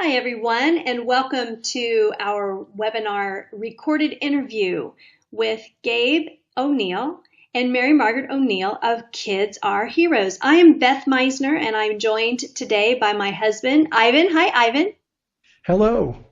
Hi, everyone, and welcome to our webinar recorded interview with Gabe O'Neill and MaryMargaret O'Neill of Kids Are Heroes. I am Beth Misner, and I'm joined today by my husband, Ivan. Hi, Ivan. Hello.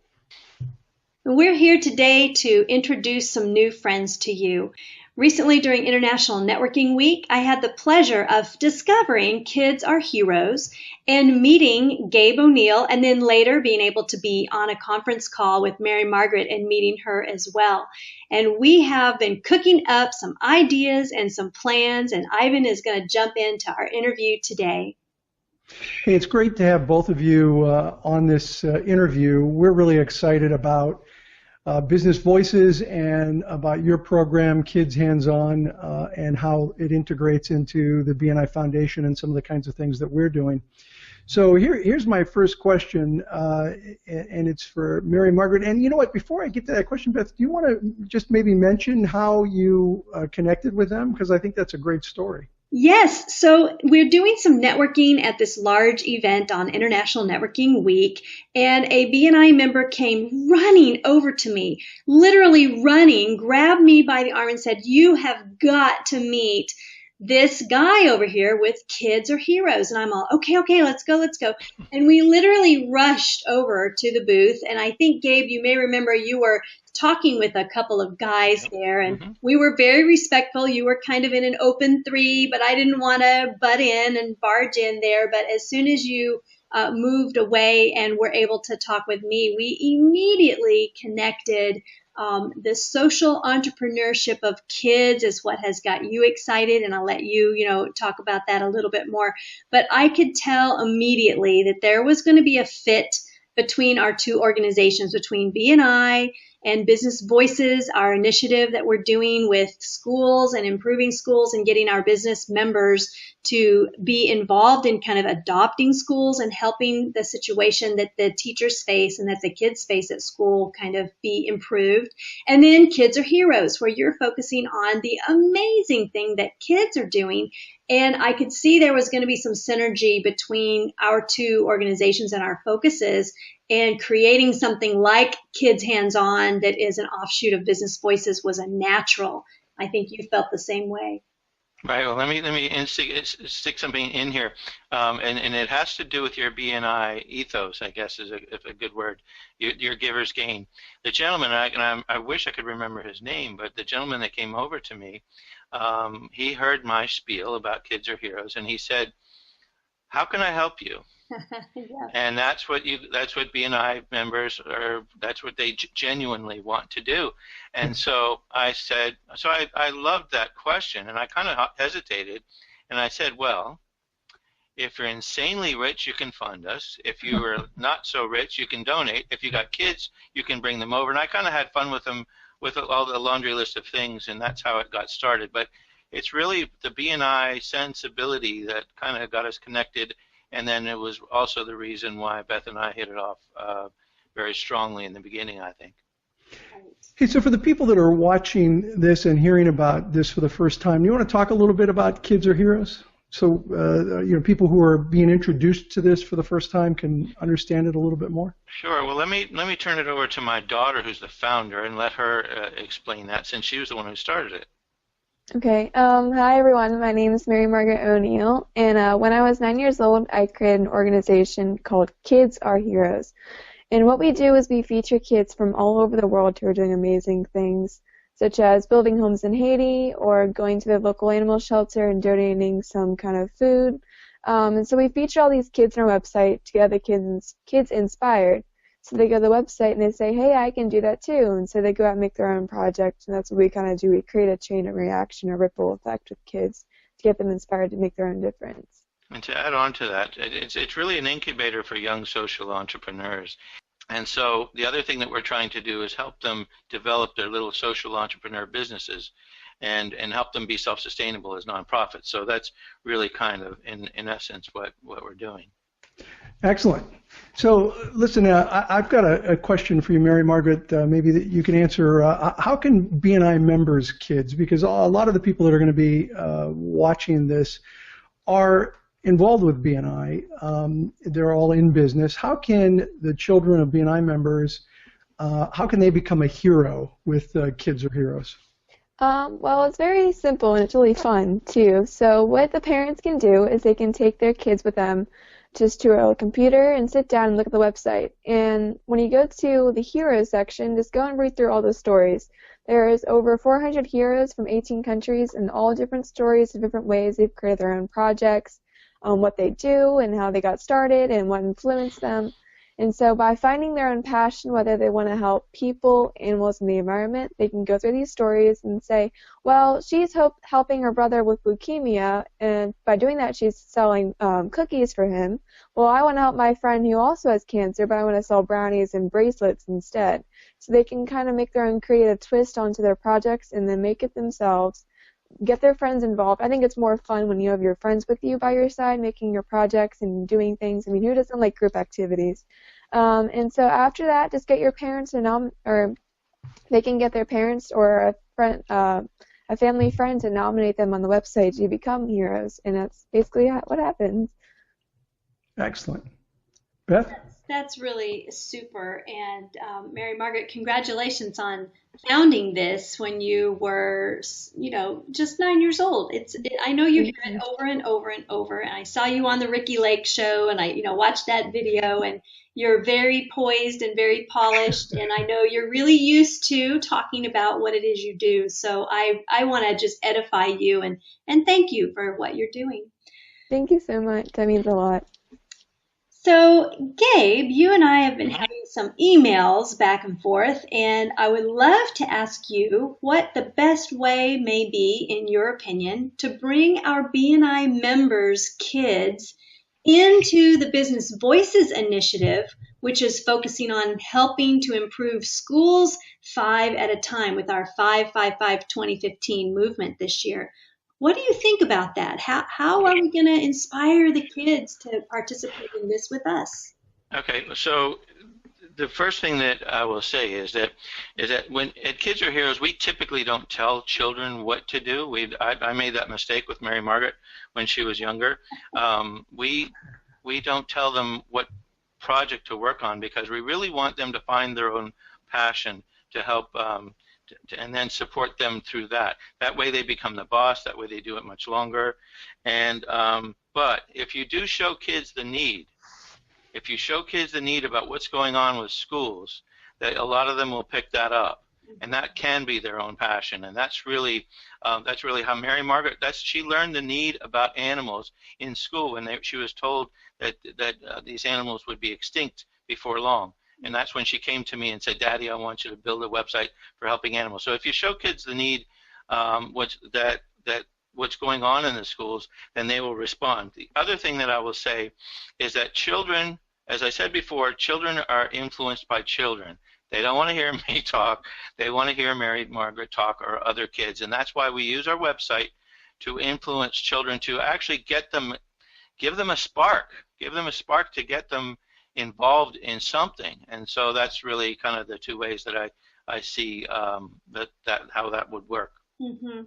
We're here today to introduce some new friends to you. Recently, during International Networking Week, I had the pleasure of discovering Kids Are Heroes and meeting Gabe O'Neill, and then later being able to be on a conference call with MaryMargaret and meeting her as well. And we have been cooking up some ideas and some plans, and Ivan is going to jump into our interview today. Hey, it's great to have both of you on this interview. We're really excited about Business Voices and about your program, Kids Hands-On, and how it integrates into the BNI Foundation and some of the kinds of things that we're doing. So here's my first question, and it's for MaryMargaret. And you know what, before I get to that question, Beth, do you want to just maybe mention how you connected with them? Because I think that's a great story. Yes, so we're doing some networking at this large event on International Networking Week, and a BNI member came running over to me, literally running, grabbed me by the arm and said, "You have got to meet this guy over here with Kids Are Heroes." And I'm all, okay, let's go. And we literally rushed over to the booth, and I think, Gabe, you may remember you were talking with a couple of guys there, and we were very respectful. You were kind of in an open three, but I didn't want to butt in and barge in there. But as soon as you moved away and were able to talk with me, we immediately connected. The social entrepreneurship of kids is what has got you excited, and I'll let you, talk about that a little bit more. But I could tell immediately that there was going to be a fit between our two organizations, between BNI and Business Voices, our initiative that we're doing with schools and improving schools and getting our business members to be involved in kind of adopting schools and helping the situation that the teachers face and that the kids face at school kind of be improved. And then Kids Are Heroes, where you're focusing on the amazing thing that kids are doing. And I could see there was going to be some synergy between our two organizations and our focuses, and creating something like Kids Hands-On that is an offshoot of Business Voices was a natural. I think you felt the same way. Right. Well, let me stick something in here, and it has to do with your BNI ethos, I guess, is a good word. Your giver's gain. The gentleman, and I wish I could remember his name, but the gentleman that came over to me, he heard my spiel about Kids Are Heroes, and he said, "How can I help you?" Yeah. And that's what BNI members are. That's what they genuinely want to do. And so I said, I loved that question, and I kind of hesitated, and I said, well, if you're insanely rich, you can fund us. If you are not so rich, you can donate. If you got kids, you can bring them over. And I kind of had fun with them, with all the laundry list of things, and that's how it got started. But it's really the BNI sensibility that kind of got us connected. And then it was also the reason why Beth and I hit it off very strongly in the beginning, I think. Hey, so for the people that are watching this and hearing about this for the first time, you want to talk a little bit about Kids Are Heroes? So, people who are being introduced to this for the first time can understand it a little bit more? Sure. Well, let me turn it over to my daughter, who's the founder, and let her explain that, since she was the one who started it. Okay. Hi, everyone. My name is MaryMargaret O'Neill, and when I was 9 years old, I created an organization called Kids Are Heroes. And what we do is we feature kids from all over the world who are doing amazing things, such as building homes in Haiti or going to the local animal shelter and donating some kind of food. And so we feature all these kids on our website to get the kids inspired. So they go to the website and they say, hey, I can do that too. And so they go out and make their own project, and that's what we kind of do. We create a chain of reaction or ripple effect with kids to get them inspired to make their own difference. And to add on to that, it's really an incubator for young social entrepreneurs. And so the other thing that we're trying to do is help them develop their little social entrepreneur businesses and help them be self-sustainable as nonprofits. So that's really kind of, in essence, what we're doing. Excellent. So, listen, I've got a question for you, MaryMargaret, maybe that you can answer. How can BNI members' kids, because a lot of the people that are going to be watching this are involved with BNI. They're all in business. How can the children of BNI members, how can they become a hero with Kids Are Heroes? Well, it's very simple and it's really fun too. So what the parents can do is they can take their kids with them just to a computer and sit down and look at the website. And when you go to the heroes section, just go and read through all the stories. There's over 400 heroes from 18 countries and all different stories of different ways they've created their own projects, what they do and how they got started and what influenced them. And so by finding their own passion, whether they want to help people, animals, and the environment, they can go through these stories and say, well, she's helping her brother with leukemia, and by doing that, she's selling cookies for him. Well, I want to help my friend who also has cancer, but I want to sell brownies and bracelets instead. So they can kind of make their own creative twist onto their projects and then make it themselves. Get their friends involved. I think it's more fun when you have your friends with you by your side making your projects and doing things. I mean, who doesn't like group activities? And so after that, just get your parents or they can get their parents or a friend, a family friend to nominate them on the website to become heroes, and that's basically what happens. Excellent. Beth? That's really super. And MaryMargaret, congratulations on founding this when you were, just 9 years old. I know you hear it over and over and over. And I saw you on the Ricky Lake show, and I, watched that video. And you're very poised and very polished. And I know you're really used to talking about what it is you do. So I want to just edify you and thank you for what you're doing. Thank you so much. That means a lot. So, Gabe, you and I have been having some emails back and forth, and I would love to ask you what the best way may be, in your opinion, to bring our BNI members' kids into the Business Voices initiative, which is focusing on helping to improve schools 5 at a time with our 5-5-5-2015 movement this year. What do you think about that? How are we going to inspire the kids to participate in this with us? Okay, so the first thing that I will say is that when at Kids Are Heroes, we typically don't tell children what to do. I made that mistake with MaryMargaret when she was younger. We don't tell them what project to work on because we really want them to find their own passion to help and then support them through that. That way they become the boss. That way they do it much longer. And but if you do show kids the need, if you show kids the need about what's going on with schools, that a lot of them will pick that up, and that can be their own passion. And that's really how MaryMargaret. She learned the need about animals in school when she was told that these animals would be extinct before long. And that's when she came to me and said, Daddy, I want you to build a website for helping animals. So if you show kids the need, what's going on in the schools, then they will respond. The other thing that I will say is that children, as I said before, children are influenced by children. They don't want to hear me talk. They want to hear MaryMargaret talk or other kids. And that's why we use our website to influence children, to actually give them a spark to get them involved in something. And so that's really kind of the two ways that I see how that would work. Mm-hmm.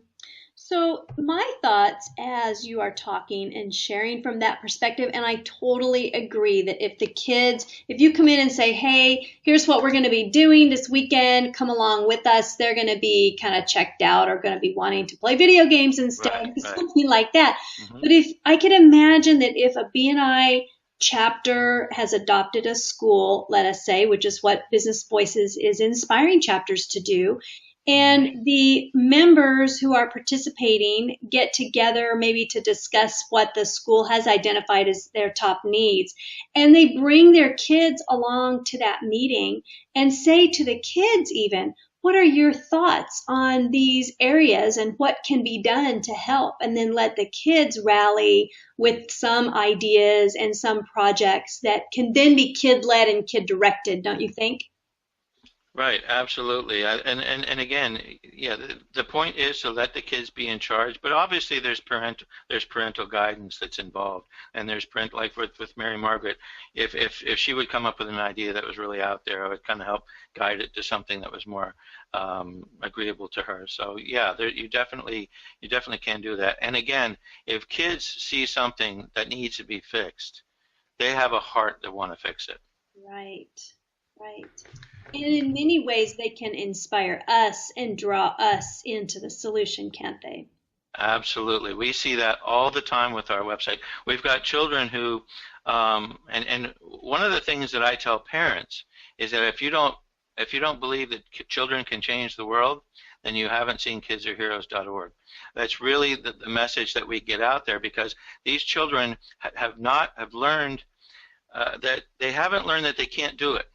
So my thoughts as you are talking and sharing from that perspective, and I totally agree that if you come in and say, hey, here's what we're going to be doing this weekend, come along with us, they're going to be kind of checked out or going to be wanting to play video games instead, right. Something like that. Mm-hmm. But if I could imagine that if a BNI chapter has adopted a school, let us say, which is what Business Voices is inspiring chapters to do, and the members who are participating get together maybe to discuss what the school has identified as their top needs, and they bring their kids along to that meeting and say to the kids even, what are your thoughts on these areas and what can be done to help? And then let the kids rally with some ideas and some projects that can then be kid-led and kid-directed, don't you think? Right, absolutely. And again, yeah, the point is to let the kids be in charge, but obviously there's parental guidance that's involved, and there's like with Mary Margaret, if she would come up with an idea that was really out there, I would kind of help guide it to something that was more agreeable to her. So yeah, you definitely can do that. And again, if kids see something that needs to be fixed, they have a heart that want to fix it. Right, right. And in many ways, they can inspire us and draw us into the solution, can't they? Absolutely. We see that all the time with our website. We've got children who, and one of the things that I tell parents is that if you don't believe that children can change the world, then you haven't seen kidsareheroes.org. That's really the message that we get out there, because these children have learned that they haven't learned that they can't do it.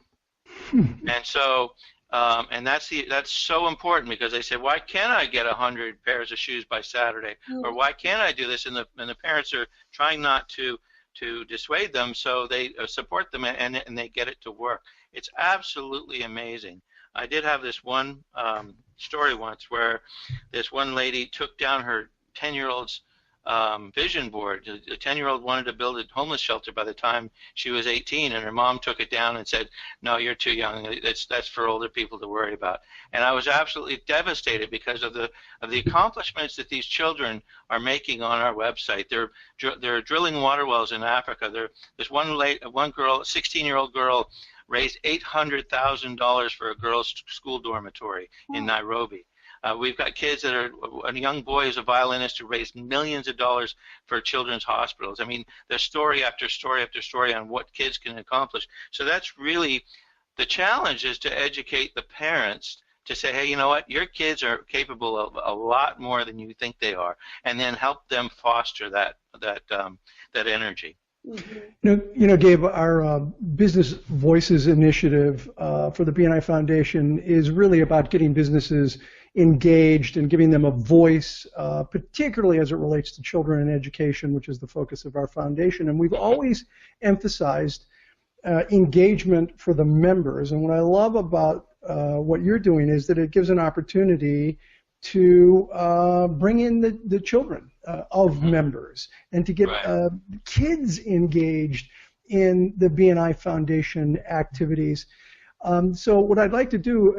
And so, and that's so important, because they say, why can't I get 100 pairs of shoes by Saturday? Or why can't I do this? And the parents are trying not to dissuade them, so they support them, and they get it to work. It's absolutely amazing. I did have this one story once where this one lady took down her 10-year-old's vision board. The 10-year-old wanted to build a homeless shelter by the time she was 18, and her mom took it down and said, "No, you're too young. That's for older people to worry about." And I was absolutely devastated because of the accomplishments that these children are making on our website. They're drilling water wells in Africa. There's one girl, a 16-year-old girl, raised $800,000 for a girls' school dormitory in Nairobi. We've got kids that are, a young boy is a violinist who raised millions of dollars for children's hospitals. I mean, there's story after story after story on what kids can accomplish. So that's really, the challenge is to educate the parents to say, hey, you know what, your kids are capable of a lot more than you think they are, and then help them foster that energy. You know, Gabe, our Business Voices initiative for the BNI Foundation is really about getting businesses engaged and giving them a voice, particularly as it relates to children and education, which is the focus of our foundation. And we've always emphasized engagement for the members. And what I love about what you're doing is that it gives an opportunity to bring in the children of members and to get kids engaged in the BNI Foundation activities. So what I'd like to do,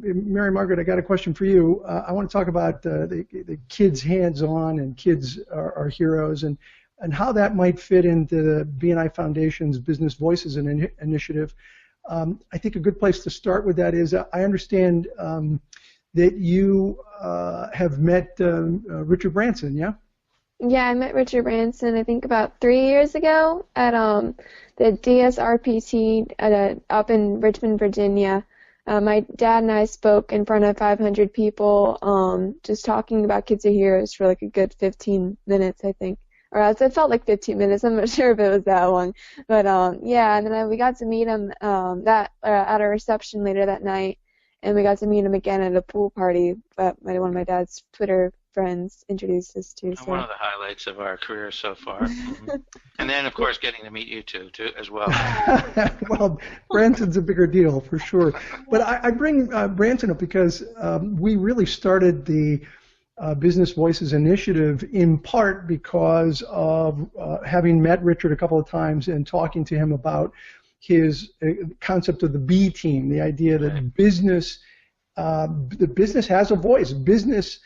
Mary Margaret, I got a question for you. I want to talk about the kids hands-on and kids are heroes, and how that might fit into the BNI Foundation's Business Voices initiative. I think a good place to start with that is I understand that you have met Richard Branson, yeah? Yeah, I met Richard Branson, I think about 3 years ago at the DSRPT up in Richmond, Virginia. My dad and I spoke in front of 500 people, just talking about Kids Are Heroes for like a good 15 minutes, I think. Or else it felt like 15 minutes. I'm not sure if it was that long. But yeah, and then we got to meet him at a reception later that night, and we got to meet him again at a pool party that one of my dad's Twitter friends introduced us to. So. One of the highlights of our career so far. And then, of course, getting to meet you two as well. Well, Branson's a bigger deal for sure. But I bring Branson up because we really started the Business Voices initiative in part because of having met Richard a couple of times and talking to him about his concept of the B team, the idea that the business has a voice. Business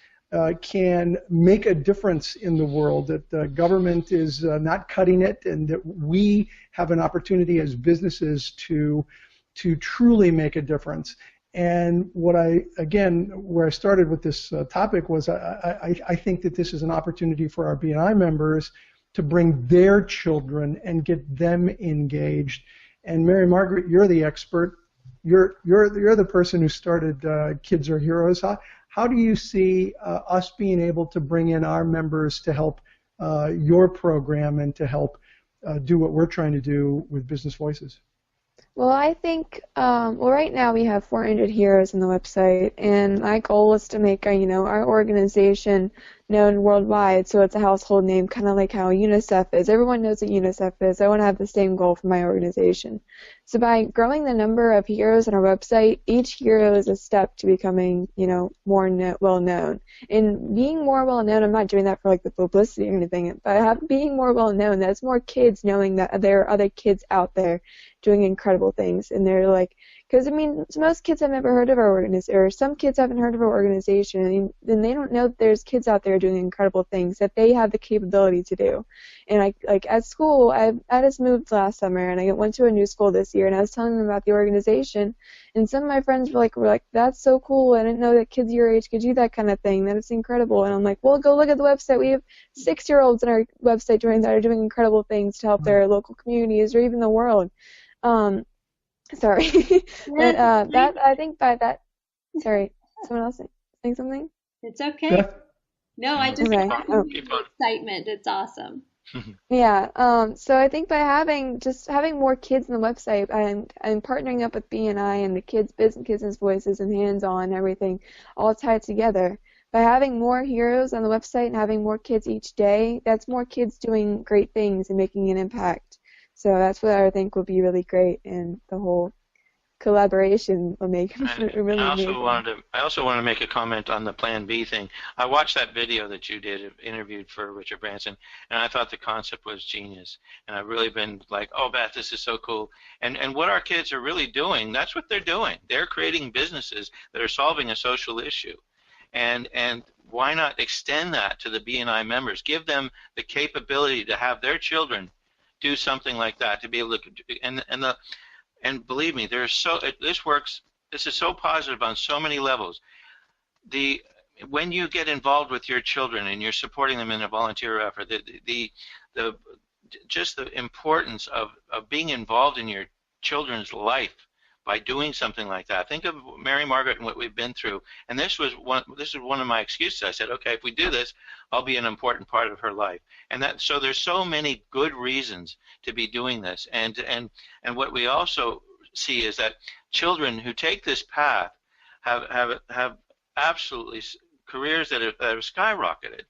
can make a difference in the world, that the government is not cutting it, and that we have an opportunity as businesses to truly make a difference. And where I started with this topic was I think that this is an opportunity for our BNI members to bring their children and get them engaged. And Mary Margaret, you're the expert. You're the person who started Kids Are Heroes. How do you see us being able to bring in our members to help your program and to help do what we're trying to do with Business Voices? Well, I think, right now we have 400 heroes on the website, and my goal is to make our organization known worldwide, so it's a household name, kind of like how UNICEF is. Everyone knows what UNICEF is. I want to have the same goal for my organization. So by growing the number of heroes on our website, each hero is a step to becoming, more well known. And being more well known, I'm not doing that for like the publicity or anything, but being more well known, that's more kids knowing that there are other kids out there doing incredible things, and they're like, because most kids have never heard of our organization, or some kids haven't heard of our organization, and they don't know that there's kids out there doing incredible things that they have the capability to do. And at school, I just moved last summer, and I went to a new school this year, and I was telling them about the organization, and some of my friends were like, that's so cool. I didn't know that kids your age could do that kind of thing. That is incredible. And I'm like, well, go look at the website. We have 6-year-olds on our website that are doing incredible things to help their local communities or even the world. Sorry. But that, I think by that, sorry, someone else saying something? It's okay. Beth? No, I just Okay. excitement. It's awesome. Yeah. So I think by having more kids on the website, I'm partnering up with BNI and the business voices and hands-on and everything all tied together. By having more heroes on the website and having more kids each day, that's more kids doing great things and making an impact. So that's what I think will be really great, and the whole collaboration will make it really amazing. I also wanted to make a comment on the Plan B thing. I watched that video that you did, interviewed for Richard Branson, and I thought the concept was genius. And I've really been like, oh, Beth, this is so cool. And what our kids are really doing, that's what they're doing. They're creating businesses that are solving a social issue. And why not extend that to the BNI members? Give them the capability to have their children do something like that, to be able to, and believe me, this is so positive on so many levels. When you get involved with your children and you're supporting them in a volunteer effort, just the importance of being involved in your children's life by doing something like that. Think of MaryMargaret and what we've been through. And this is one of my excuses. I said, okay, if we do this, I'll be an important part of her life. And so there's so many good reasons to be doing this. And what we also see is that children who take this path have absolutely careers that have skyrocketed,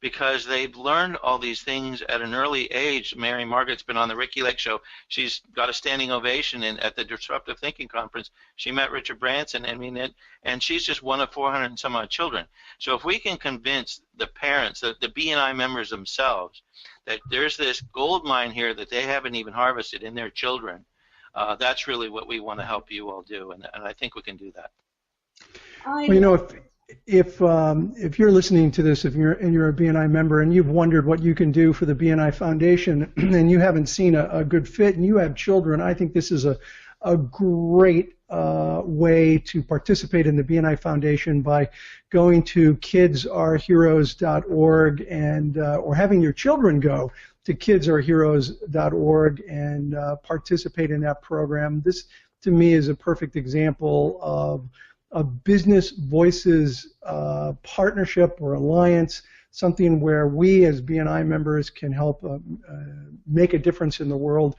because they've learned all these things at an early age. MaryMargaret's been on the Ricky Lake Show. She's got a standing ovation at the Disruptive Thinking Conference. She met Richard Branson, and she's just one of 400 and some odd children. So if we can convince the parents, the BNI members themselves, that there's this gold mine here that they haven't even harvested in their children, that's really what we want to help you all do, and I think we can do that. Well, if you're listening to this, and you're a BNI member and you've wondered what you can do for the BNI Foundation and you haven't seen a good fit and you have children, I think this is a great way to participate in the BNI Foundation by going to kidsareheroes.org and or having your children go to kidsareheroes.org and participate in that program. This, to me, is a perfect example of a business voices partnership or alliance, something where we as BNI members can help make a difference in the world.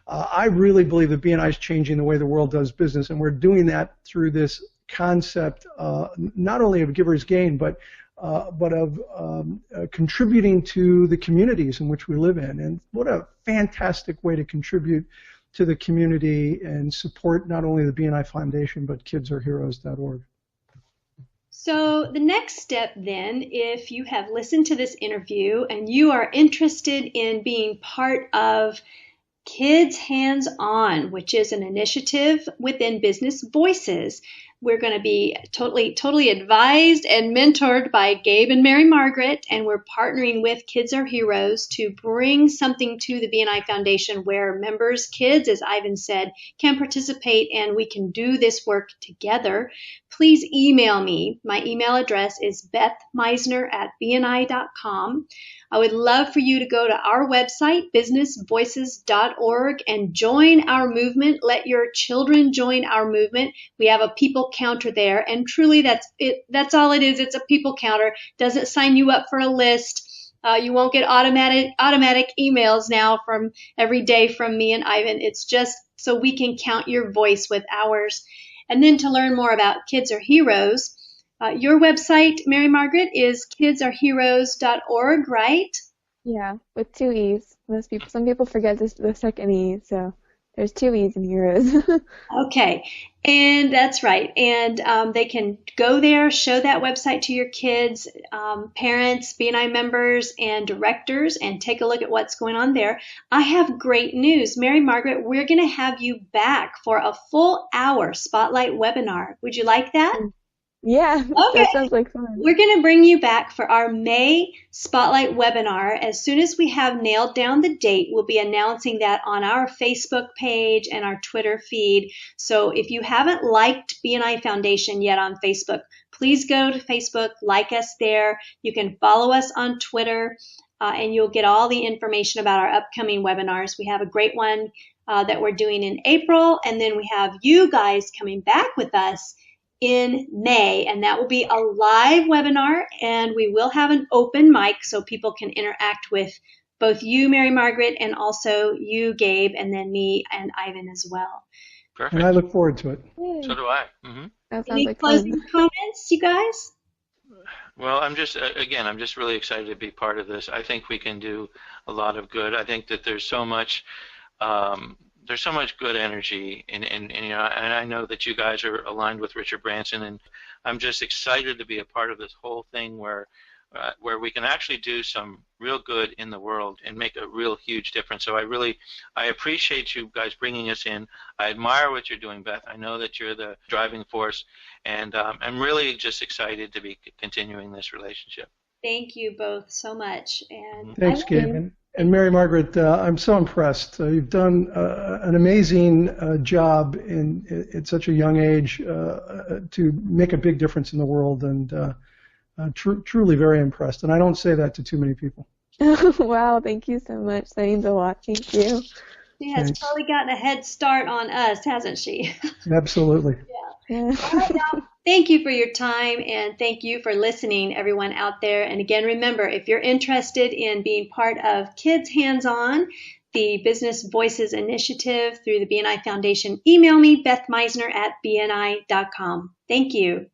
I really believe that BNI is changing the way the world does business, and we're doing that through this concept not only of giver's gain, but of contributing to the communities in which we live in. And what a fantastic way to contribute to the community and support not only the BNI Foundation, but kidsareheroes.org. So the next step then, if you have listened to this interview and you are interested in being part of Kids Hands On, which is an initiative within Business Voices, we're going to be totally advised and mentored by Gabe and MaryMargaret, and we're partnering with Kids Are Heroes to bring something to the BNI Foundation where members, kids, as Ivan said, can participate and we can do this work together. Please email me. My email address is bethmeisner@bni.com. I would love for you to go to our website, businessvoices.org, and join our movement. Let your children join our movement. We have a people counter there, and truly that's it. That's all it is. It's a people counter. Doesn't sign you up for a list. You won't get automatic emails now from every day from me and Ivan. It's just so we can count your voice with ours. And then to learn more about Kids Are Heroes, your website, Mary Margaret, is kidsareheroes.org, right? Yeah, with 2 E's. Some people forget the second E, so there's 2 E's in heroes. Okay, and that's right. And they can go there, show that website to your kids, parents, BNI members, and directors, and take a look at what's going on there. I have great news. Mary Margaret, we're going to have you back for a full hour spotlight webinar. Would you like that? Yeah, Okay. that sounds like fun. We're going to bring you back for our May Spotlight webinar. As soon as we have nailed down the date, we'll be announcing that on our Facebook page and our Twitter feed. So if you haven't liked BNI Foundation yet on Facebook, please go to Facebook, like us there. You can follow us on Twitter, and you'll get all the information about our upcoming webinars. We have a great one that we're doing in April, and then we have you guys coming back with us in May, and that will be a live webinar, and we will have an open mic so people can interact with both you, Mary Margaret, and also you, Gabe, and then me and Ivan as well. Perfect. And I look forward to it. Yay. So do I. Mm-hmm. That sounds Any like closing fun. comments, you guys? Well, I'm just really excited to be part of this. I think we can do a lot of good. I think that there's so much good energy, and I know that you guys are aligned with Richard Branson, and I'm just excited to be a part of this whole thing where we can actually do some real good in the world and make a real huge difference. So I appreciate you guys bringing us in. I admire what you're doing, Beth. I know that you're the driving force, and I'm really just excited to be continuing this relationship. Thank you both so much. And Thanks, Gabe. And Mary Margaret, I'm so impressed. You've done an amazing job at such a young age to make a big difference in the world, and truly very impressed. And I don't say that to too many people. Wow, thank you so much. That means a lot. Thank you. she has probably gotten a head start on us, hasn't she? Absolutely. Yeah. All right, now, thank you for your time, and thank you for listening, everyone out there. And again, remember, if you're interested in being part of Kids Hands-On, the Business Voices Initiative through the BNI Foundation, email me, Beth Misner at bni.com. Thank you.